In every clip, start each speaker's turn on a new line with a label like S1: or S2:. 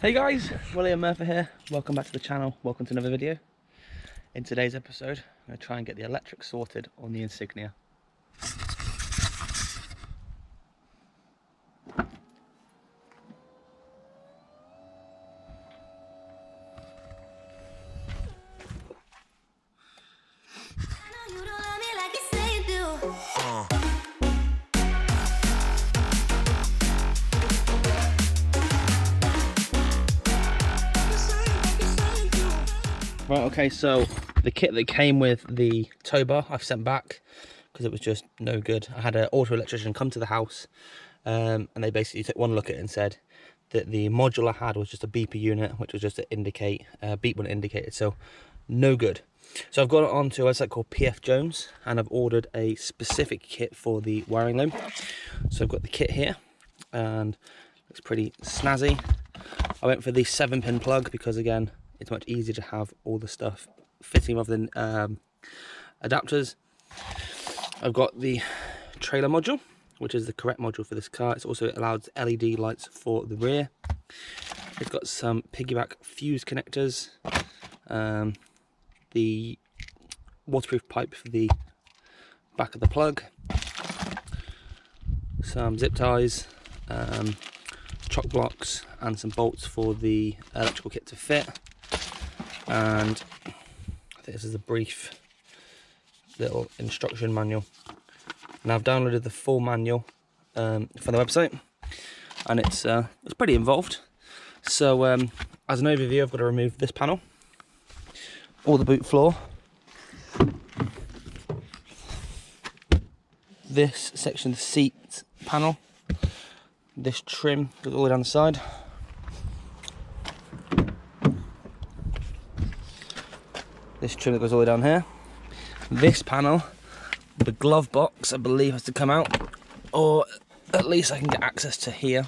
S1: Hey guys, William Murfitt here. Welcome back to the channel. Welcome to another video. In today's episode, I'm going to try and get the electric sorted on the Insignia. Right, okay, so the kit that came with the Towbar I've sent back because it was just no good. I had an auto electrician come to the house and they basically took one look at it and said that the module I had was just a beeper unit, which was just to indicate, beep when it indicated, so no good. So I've gone on to a website called PF Jones and I've ordered a specific kit for the wiring loom. So I've got the kit here and it's pretty snazzy. I went for the 7-pin plug because again, it's much easier to have all the stuff fitting rather than adapters. I've got the trailer module, which is the correct module for this car. It's also allowed LED lights for the rear. It's got some piggyback fuse connectors, the waterproof pipe for the back of the plug, some zip ties, chock blocks, and some bolts for the electrical kit to fit. And I think this is a brief little instruction manual. Now I've downloaded the full manual from the website, and it's pretty involved. So as an overview, I've got to remove this panel, all the boot floor, this section of the seat panel, this trim goes all the way down the side. This trim that goes all the way down here. This panel, the glove box, I believe has to come out, or at least I can get access to here.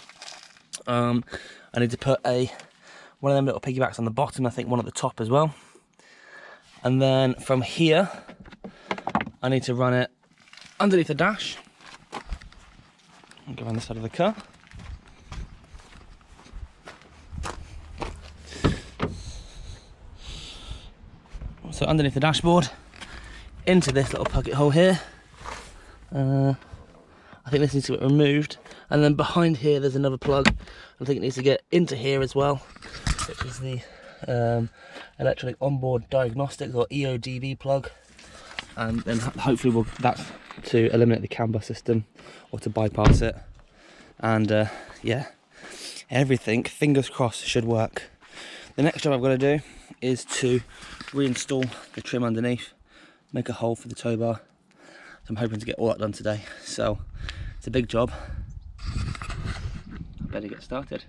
S1: I need to put one of them little piggybacks on the bottom, I think one at the top as well. And then from here, I need to run it underneath the dash. I'll go around the side of the car. So underneath the dashboard, into this little pocket hole here. I think this needs to get removed. And then behind here there's another plug. I think it needs to get into here as well, which is the electronic onboard diagnostics, or EODB plug. And then hopefully that's to eliminate the CAN bus system or to bypass it. And yeah, everything, fingers crossed, should work. The next job I've got to do is to reinstall the trim underneath, make a hole for the Towbar. So I'm hoping to get all that done today. So it's a big job. I better get started.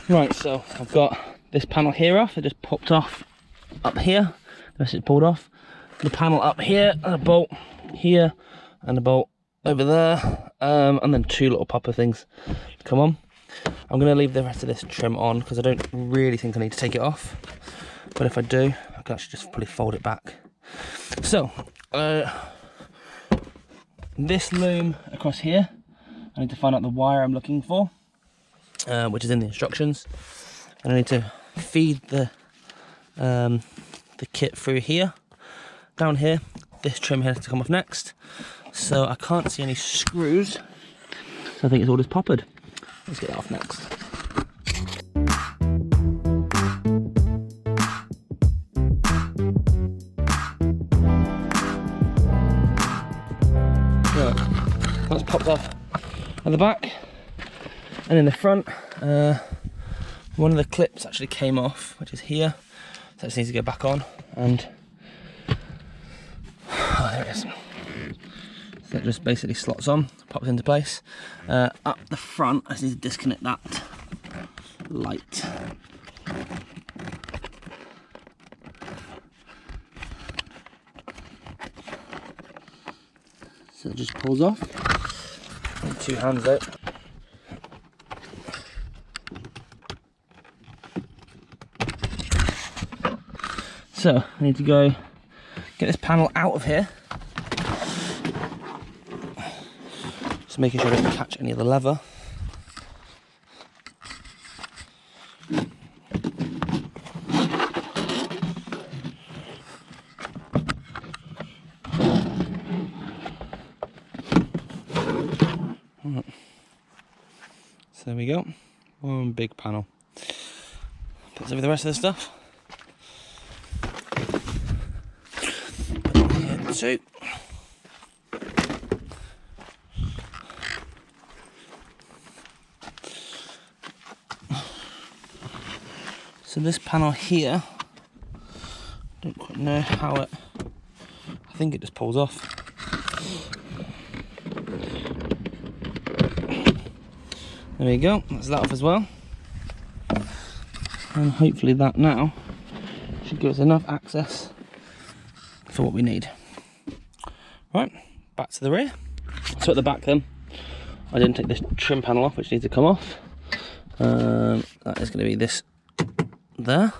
S1: Right, so I've got this panel here off. It just popped off up here. The rest is pulled off. The panel up here, and a bolt here, and a bolt over there, and then two little popper things come on. I'm going to leave the rest of this trim on because I don't really think I need to take it off. But if I do, I can actually just probably fold it back. So, this loom across here, I need to find out the wire I'm looking for. Which is in the instructions, and I need to feed the kit through here. Down here, this trim here has to come off next, so I can't see any screws, so I think it's all just poppered. Let's get that off next. Right, that's popped off at the back, and in the front, one of the clips actually came off, which is here, so it just needs to go back on, and oh, there it is. So it just basically slots on, pops into place. Up the front, I just need to disconnect that light. So it just pulls off. And 2 hands out. So I need to go get this panel out of here. Just making sure I don't catch any of the leather. So there we go, one big panel. Puts over the rest of the stuff. Here too. So this panel here, don't quite know how it, I think it just pulls off. There we go, that's that off as well. And hopefully that now should give us enough access for what we need. Right, back to the rear. So at the back then, I didn't take this trim panel off, which needs to come off. That is going to be this there.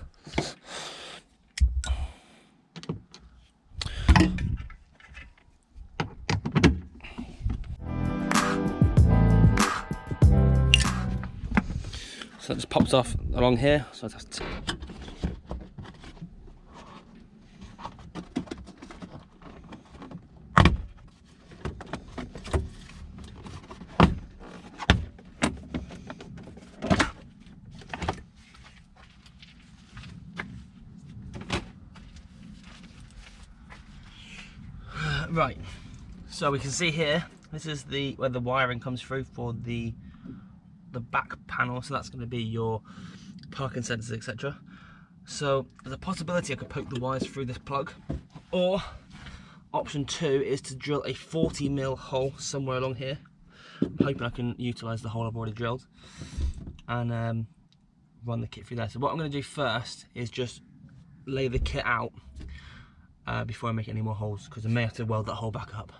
S1: So it just pops off along here, so I have to right, so we can see here, this is where the wiring comes through for the back panel, so that's going to be your parking sensors, etc. So there's a possibility I could poke the wires through this plug, or option 2 is to drill a 40mm hole somewhere along here. I'm hoping I can utilise the hole I've already drilled and run the kit through there. So what I'm going to do first is just lay the kit out before I make any more holes, because I may have to weld that hole back up.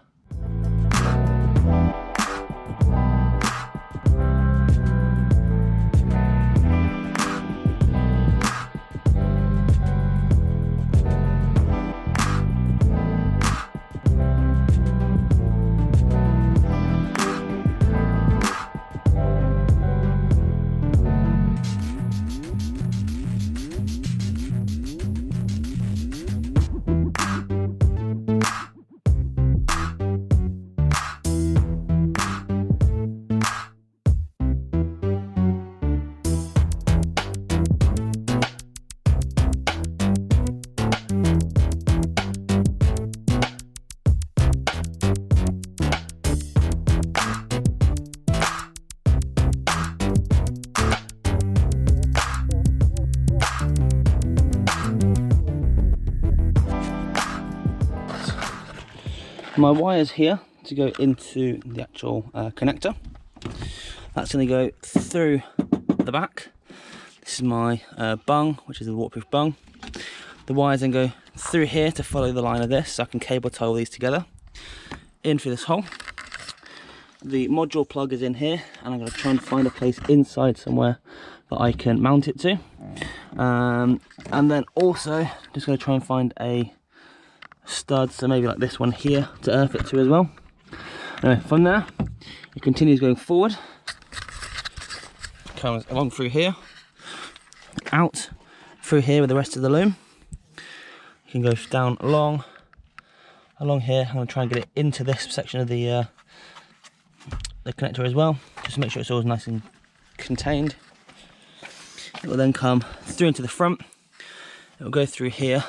S1: My wires here to go into the actual connector. That's going to go through the back. This is my bung, which is a waterproof bung. The wires then go through here to follow the line of this, so I can cable tie all these together in through this hole. The module plug is in here, and I'm going to try and find a place inside somewhere that I can mount it to. And then also just going to try and find a stud, so maybe like this one here, to earth it to as well. Anyway, from there it continues going forward, comes along through here, out through here with the rest of the loom. You can go down along here. I'm going to try and get it into this section of the connector as well, just to make sure it's all nice and contained. It will then come through into the front. It will go through here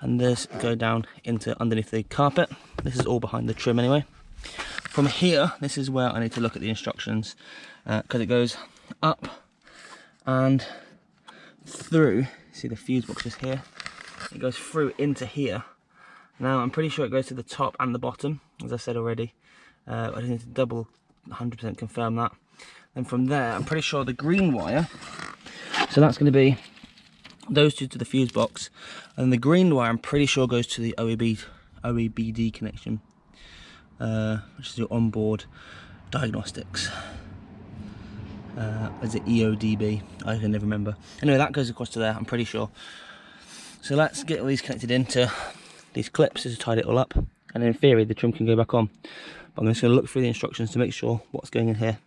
S1: and this go down into underneath the carpet. This is all behind the trim anyway. From here, this is where I need to look at the instructions, because it goes up and through. See the fuse box is here. It goes through into here. Now I'm pretty sure it goes to the top and the bottom, as I said already. I just need to double 100% confirm that. Then from there, I'm pretty sure the green wire, so that's going to be those two to the fuse box, and the green wire I'm pretty sure goes to the OEBD connection, which is your onboard diagnostics. Is it EODB? I can never remember. Anyway, that goes across to there, I'm pretty sure. So let's get all these connected into these clips to tidy it all up, and in theory the trim can go back on. But I'm just going to look through the instructions to make sure what's going in here.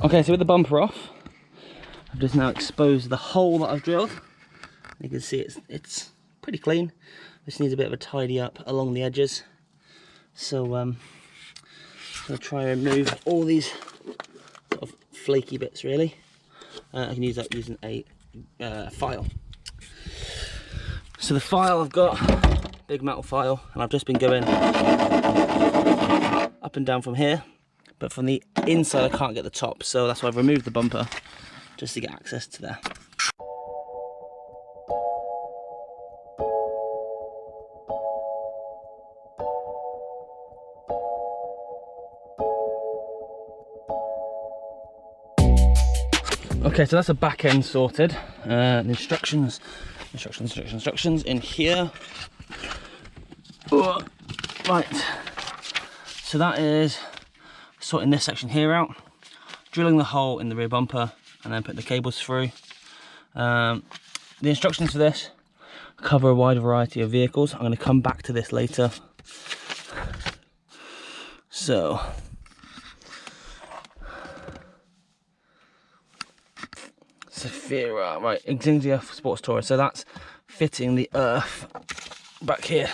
S1: Okay, so with the bumper off, I've just now exposed the hole that I've drilled. You can see it's pretty clean. This needs a bit of a tidy up along the edges. So I'm going to try and remove all these sort of flaky bits really. I can use that using a file. So the file I've got, big metal file, and I've just been going up and down from here. But from the inside I can't get the top, so that's why I've removed the bumper just to get access to there. Okay, so that's the back end sorted. The instructions in here. Oh, right, so that is sorting this section here out, drilling the hole in the rear bumper, and then putting the cables through. The instructions for this cover a wide variety of vehicles. I'm going to come back to this later. So Safira, right, Insignia Sports Tourer. So that's fitting the earth back here.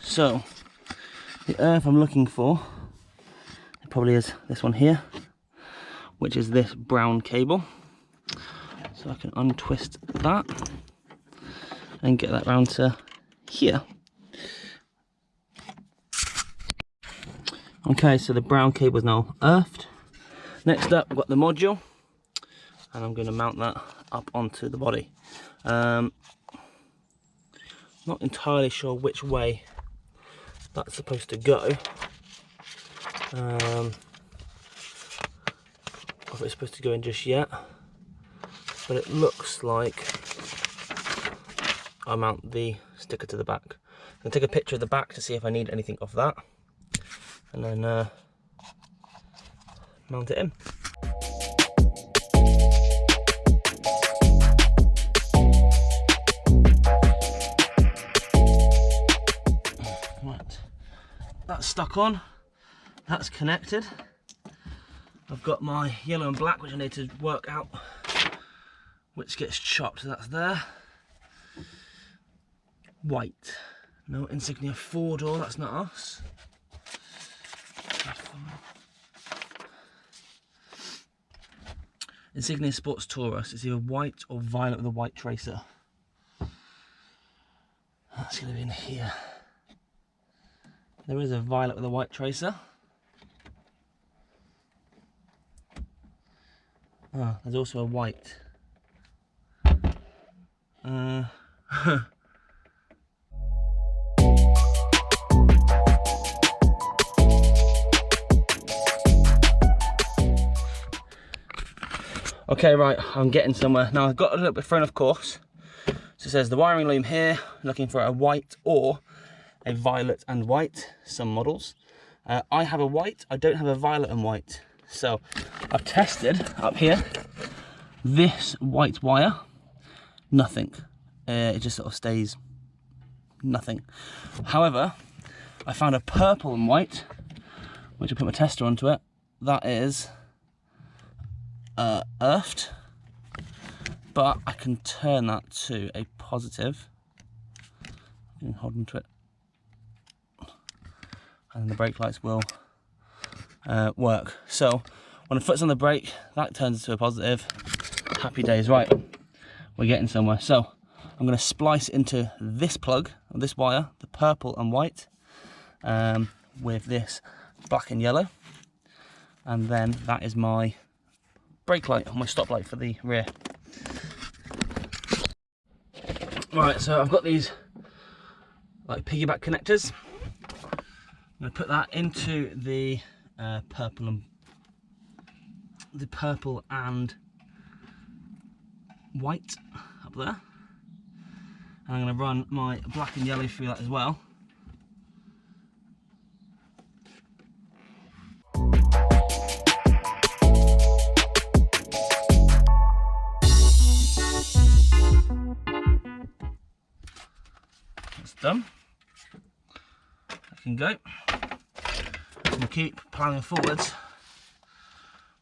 S1: So the earth I'm looking for, it probably is this one here, which is this brown cable. So I can untwist that and get that round to here. Okay, so the brown cable is now earthed. Next up, I've got the module, and I'm going to mount that up onto the body. Not entirely sure which way that's supposed to go. If it's supposed to go in just yet, but it looks like I'll mount the sticker to the back. I'm going to take a picture of the back to see if I need anything off that, and then mount it in. Right, that's stuck on, that's connected. I've got my yellow and black, which I need to work out which gets chopped, so that's there. White, no Insignia 4-door, that's not us. Insignia Sports Taurus. It's either white or violet with a white tracer. That's going to be in here. There is a violet with a white tracer. Oh, there's also a white. Okay, right, I'm getting somewhere. Now I've got a little bit thrown off course. So it says the wiring loom here, looking for a white or a violet and white, some models. I have a white, I don't have a violet and white. So I've tested up here, this white wire, nothing. It just sort of stays nothing. However, I found a purple and white, which I put my tester onto it. That is earthed, but I can turn that to a positive. You can hold onto it, and the brake lights will work. So when the foot's on the brake, that turns into a positive. Happy days. Right, we're getting somewhere. So I'm going to splice into this plug, or this wire, the purple and white, with this black and yellow, and then that is my brake light, or my stop light for the rear. Right, so I've got these like piggyback connectors. I'm going to put that into the purple and white up there, and I'm going to run my black and yellow through that as well. That's done. I can go. And keep plowing forwards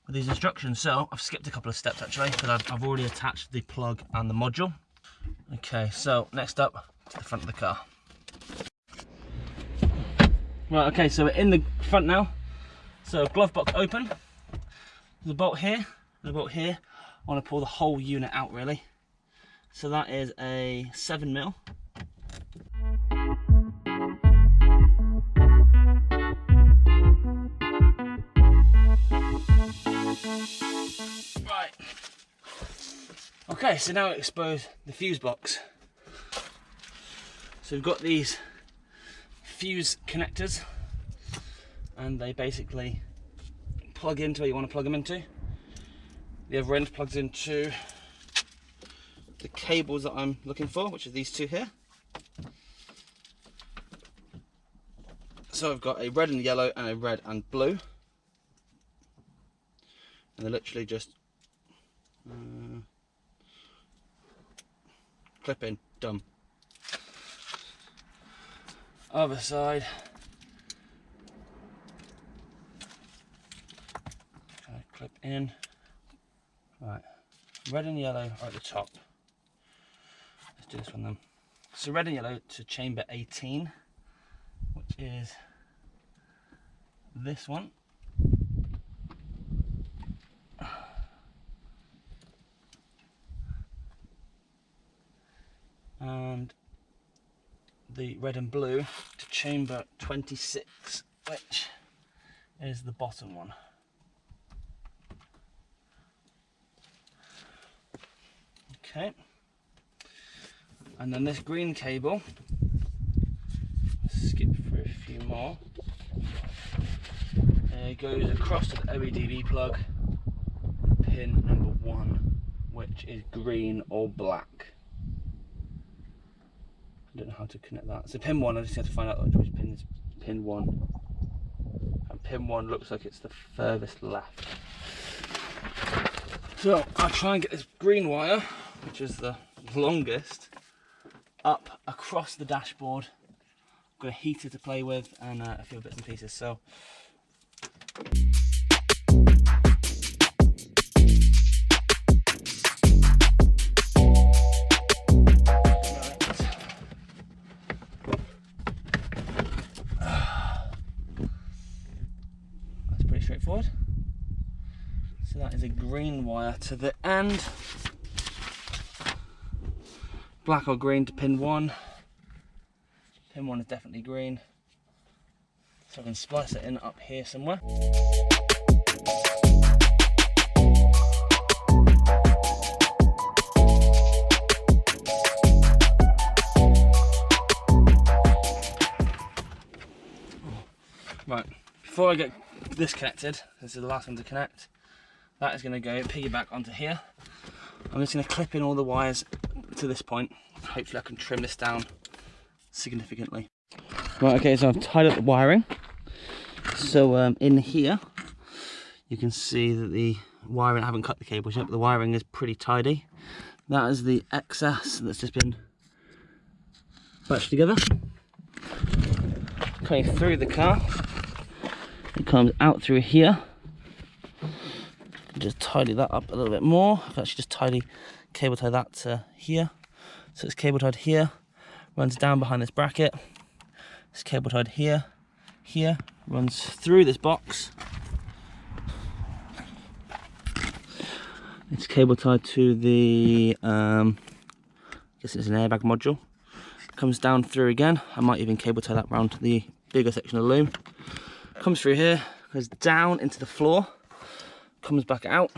S1: with these instructions. So I've skipped a couple of steps actually, because I've already attached the plug and the module. Okay, so next up to the front of the car. Right, okay, so we're in the front now. So glove box open. There's a bolt here, and a bolt here. I want to pull the whole unit out really. So that is a 7mm. Right. Okay, so now we expose the fuse box. So we've got these fuse connectors, and they basically plug into where you want to plug them into. The other end plugs into the cables that I'm looking for, which are these two here. So I've got a red and yellow and a red and blue, and they're literally just clip in, done. Other side. Okay, clip in. Right, red and yellow are at the top. Let's do this one then. So red and yellow to chamber 18, which is this one. And the red and blue to chamber 26, which is the bottom one. Okay, and then this green cable, skip through a few more, goes across to the OEDB plug, pin number 1, which is green or black. I don't know how to connect that. So pin 1, I just have to find out which pin is pin 1. And pin 1 looks like it's the furthest left. So I'll try and get this green wire, which is the longest, up across the dashboard. I've got a heater to play with and a few bits and pieces. So that's pretty straightforward. So that is a green wire to the end. Black or green to pin 1. Pin 1 is definitely green. So I can splice it in up here somewhere. Right, before I get this connected, this is the last one to connect, that is going to go piggyback onto here. I'm just going to clip in all the wires to this point. Hopefully I can trim this down significantly. Right, okay, so I've tied up the wiring. So in here, you can see that the wiring, I haven't cut the cables yet, but the wiring is pretty tidy. That is the excess that's just been patched together. Coming through the car. It comes out through here. Just tidy that up a little bit more. I've actually just cable tie that to here. So it's cable tied here, runs down behind this bracket. It's cable tied here, runs through this box. It's cable tied to the, I guess it's an airbag module. Comes down through again. I might even cable tie that round to the bigger section of loom. Comes through here, goes down into the floor, comes back out,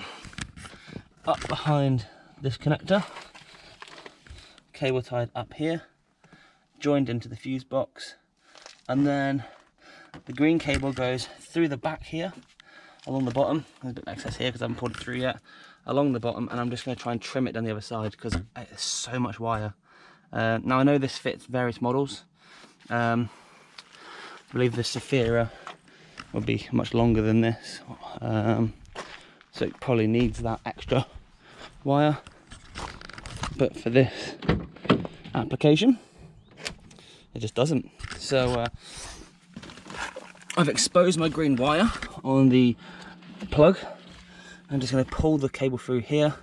S1: up behind this connector, cable tied up here, joined into the fuse box, and then the green cable goes through the back here, along the bottom. There's a bit of excess here because I haven't pulled it through yet, along the bottom, and I'm just going to try and trim it down the other side because it's so much wire. Now I know this fits various models. I believe the Saphira will be much longer than this, so it probably needs that extra wire, but for this application it just doesn't. So I've exposed my green wire on the plug. I'm just going to pull the cable through here,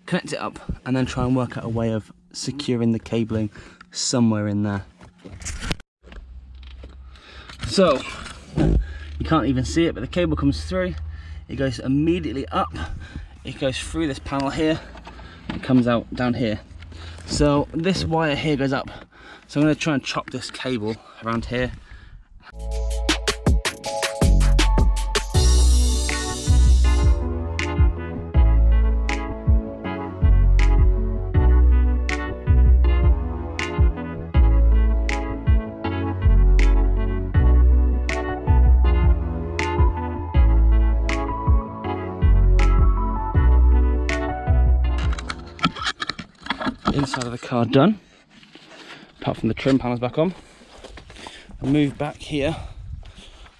S1: connect it up, and then try and work out a way of securing the cabling somewhere in there. So you can't even see it, but the cable comes through, it goes immediately up, it goes through this panel here, it comes out down here. So this wire here goes up, so I'm going to try and chop this cable around here. Inside of the car done, apart from the trim panels back on. I'll move back here.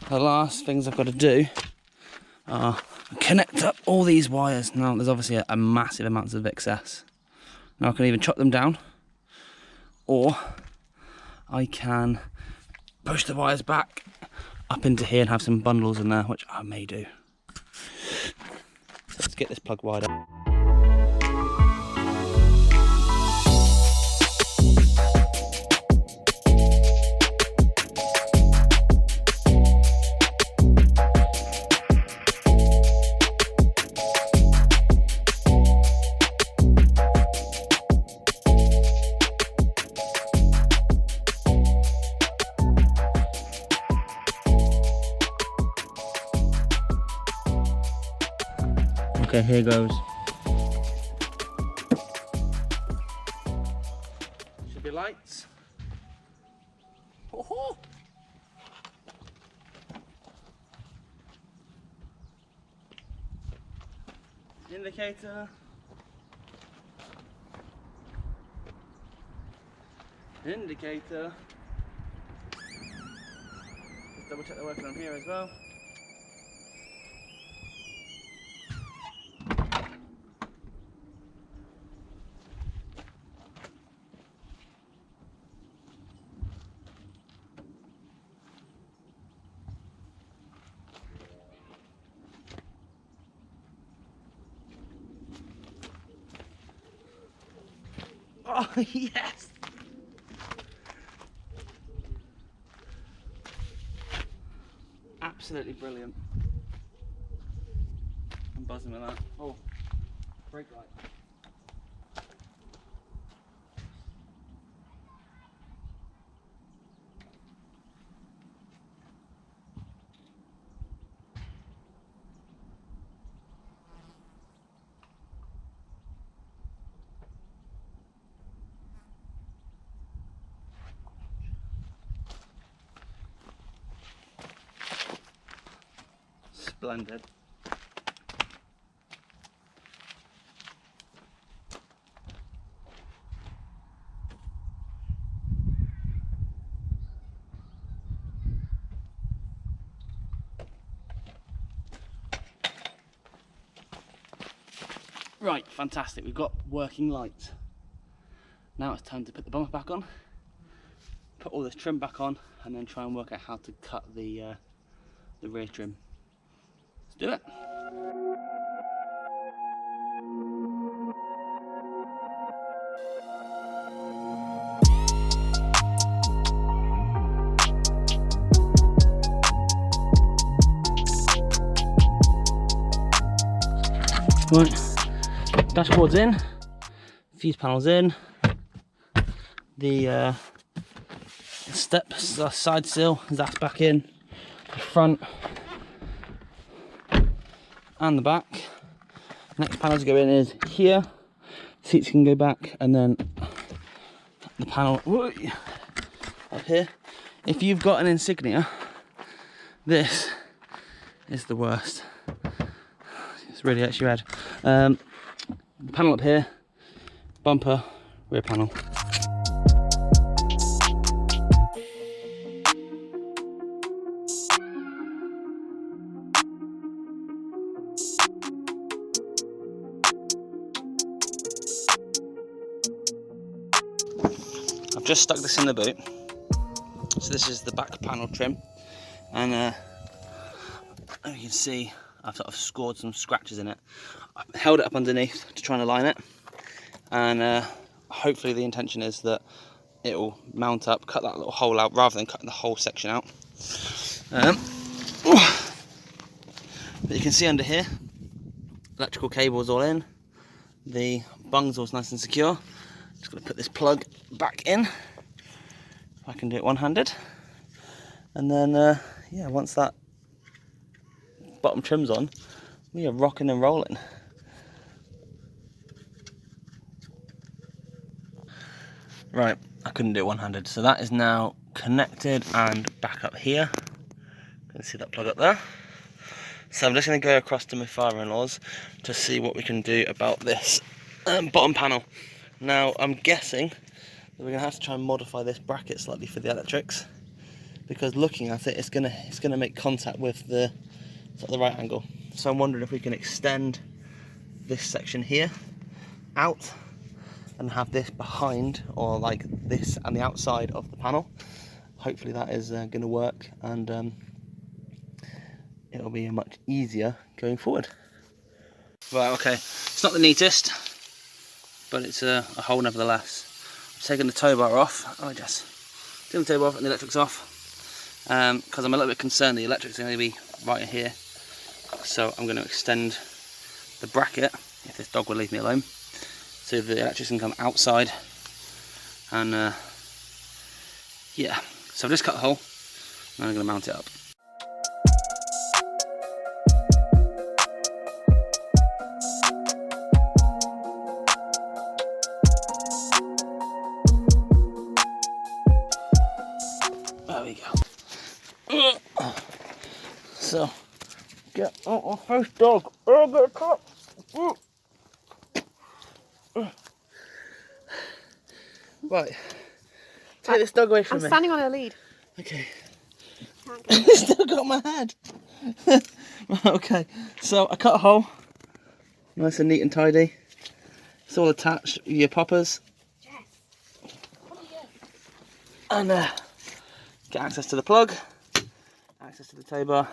S1: The last things I've got to do are connect up all these wires. Now there's obviously a massive amount of excess. Now I can either chop them down, or I can push the wires back up into here and have some bundles in there, which I may do. So let's get this plug wired up. Okay, here goes. Should be lights. Oh-ho! Indicator. Indicator. Let's double check they're working on here as well. Oh, yes! Absolutely brilliant. I'm buzzing with that. Oh, brake light. Splendid. Right, fantastic. We've got working lights. Now it's time to put the bumper back on, put all this trim back on, and then try and work out how to cut the rear trim. Let's do it. Right, dashboard's in, fuse panel's in, the side sill, that's back in, the front and the back. Next panel to go in is here, seats can go back, and then the panel up here. If you've got an Insignia, this is the worst. It's really hurts your head. The panel up here, bumper, rear panel. I've just stuck this in the boot. So this is the back panel trim, and as you can see, I've sort of scored some scratches in it. I held it up underneath to try and align it, and hopefully the intention is that it will mount up, cut that little hole out rather than cutting the whole section out. But you can see under here, electrical cables all in, the bungs all nice and secure. Just going to put this plug back in, if I can do it one-handed, and then yeah, once that bottom trim's on, we are rocking and rolling. Right, I couldn't do it one-handed, so that is now connected and back up here. You can see that plug up there. So I'm just going to go across to my father-in-law's to see what we can do about this bottom panel. Now I'm guessing that we're going to have to try and modify this bracket slightly for the electrics, because looking at it, it's gonna make contact with the sort of the right angle. So I'm wondering if we can extend this section here out and have this behind, or like this and the outside of the panel. Hopefully that is going to work, and it'll be much easier going forward. Right, okay, it's not the neatest, but it's a hole nevertheless. I've taken the tow bar off. Oh, just taking the tow bar off and the electrics off, because I'm a little bit concerned the electrics are going to be right in here. So I'm going to extend the bracket, if this dog will leave me alone, so the electrics can come outside. And yeah, so I've just cut the hole and I'm going to mount it up. There we go. So, get out my face, dog. Oh, get a cut. Right. Take this dog away from me.
S2: I'm standing on her lead.
S1: Okay. It's still got my head. Okay, so I cut a hole. Nice and neat and tidy. It's all attached with your poppers.
S2: Jess, what are you doing?
S1: And get access to the plug, access to the tow bar,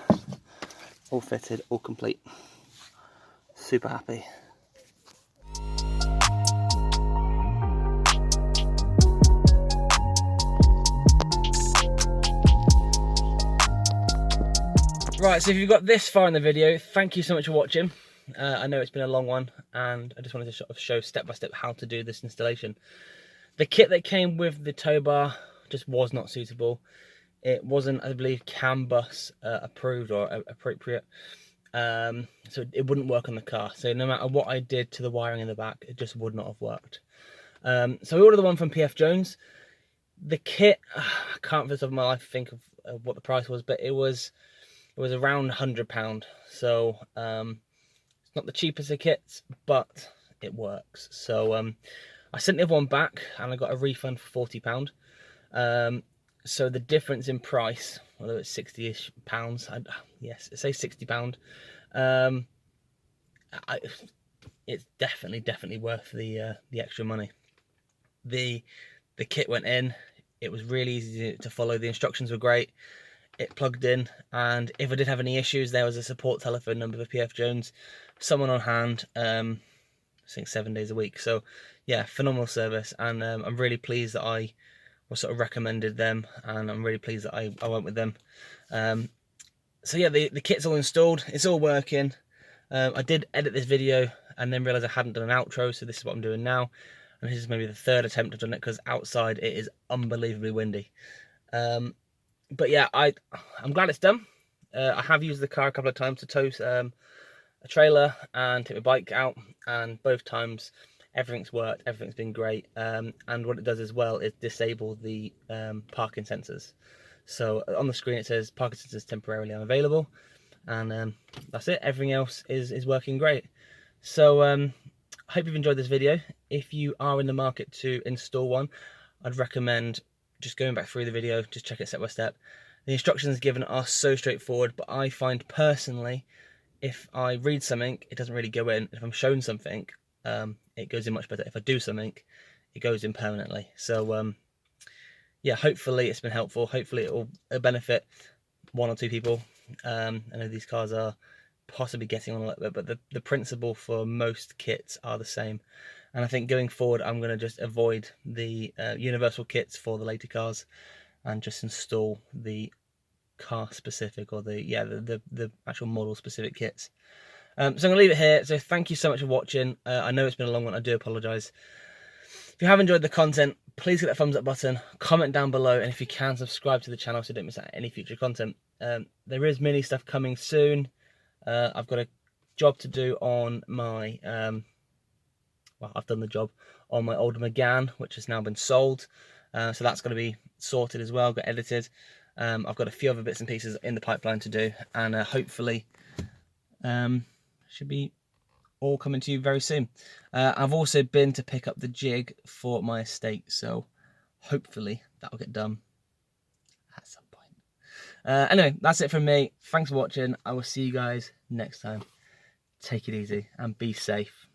S1: all fitted, all complete. Super happy. Right, so if you've got this far in the video, thank you so much for watching. I know it's been a long one, and I just wanted to sort of show step by step how to do this installation. The kit that came with the tow bar just was not suitable. It wasn't, I believe, CAN bus approved or appropriate, so it wouldn't work on the car. So no matter what I did to the wiring in the back, it just would not have worked. So we ordered the one from PF Jones. The kit, I can't for the top of my life think of what the price was, but it was around £100. So it's not the cheapest of kits, but it works. So I sent the other one back and I got a refund for £40. So the difference in price, although it's 60-ish pounds, yes, say £60. It's definitely worth the extra money. The kit went in. It was really easy to follow. The instructions were great. It plugged in, and if I did have any issues, there was a support telephone number for PF Jones, someone on hand. I think 7 days a week. So yeah, phenomenal service, and I'm really pleased that I was sort of recommended them, and I'm really pleased that I went with them. So yeah, the kit's all installed. It's all working. I did edit this video and then realised I hadn't done an outro, so this is what I'm doing now. And this is maybe the third attempt I've done it, because outside it is unbelievably windy. But yeah, I'm glad it's done. I have used the car a couple of times to tow a trailer and take my bike out, and both times everything's worked, everything's been great. And what it does as well is disable the parking sensors. So on the screen it says parking sensors temporarily unavailable, and that's it. Everything else is working great. So I hope you've enjoyed this video. If you are in the market to install one, I'd recommend just going back through the video, just check it step by step. The instructions given are so straightforward, but I find personally, if I read something, it doesn't really go in. If I'm shown something, it goes in much better. If I do something, it goes in permanently. So yeah, hopefully it's been helpful. Hopefully it will benefit one or two people. I know these cars are possibly getting on a little bit, but the principle for most kits are the same. And I think going forward, I'm going to just avoid the universal kits for the later cars, and just install the car specific, or the actual model specific kits. So I'm going to leave it here. So thank you so much for watching. I know it's been a long one. I do apologise. If you have enjoyed the content, please hit that thumbs up button, comment down below, and if you can, subscribe to the channel so you don't miss out any future content. There is mini stuff coming soon. I've got a job to do on my well, I've done the job on my old Megane, which has now been sold. So that's going to be sorted as well, got edited. I've got a few other bits and pieces in the pipeline to do, and hopefully should be all coming to you very soon. I've also been to pick up the jig for my estate, so hopefully that will get done at some point. Anyway, that's it from me. Thanks for watching. I will see you guys next time. Take it easy and be safe.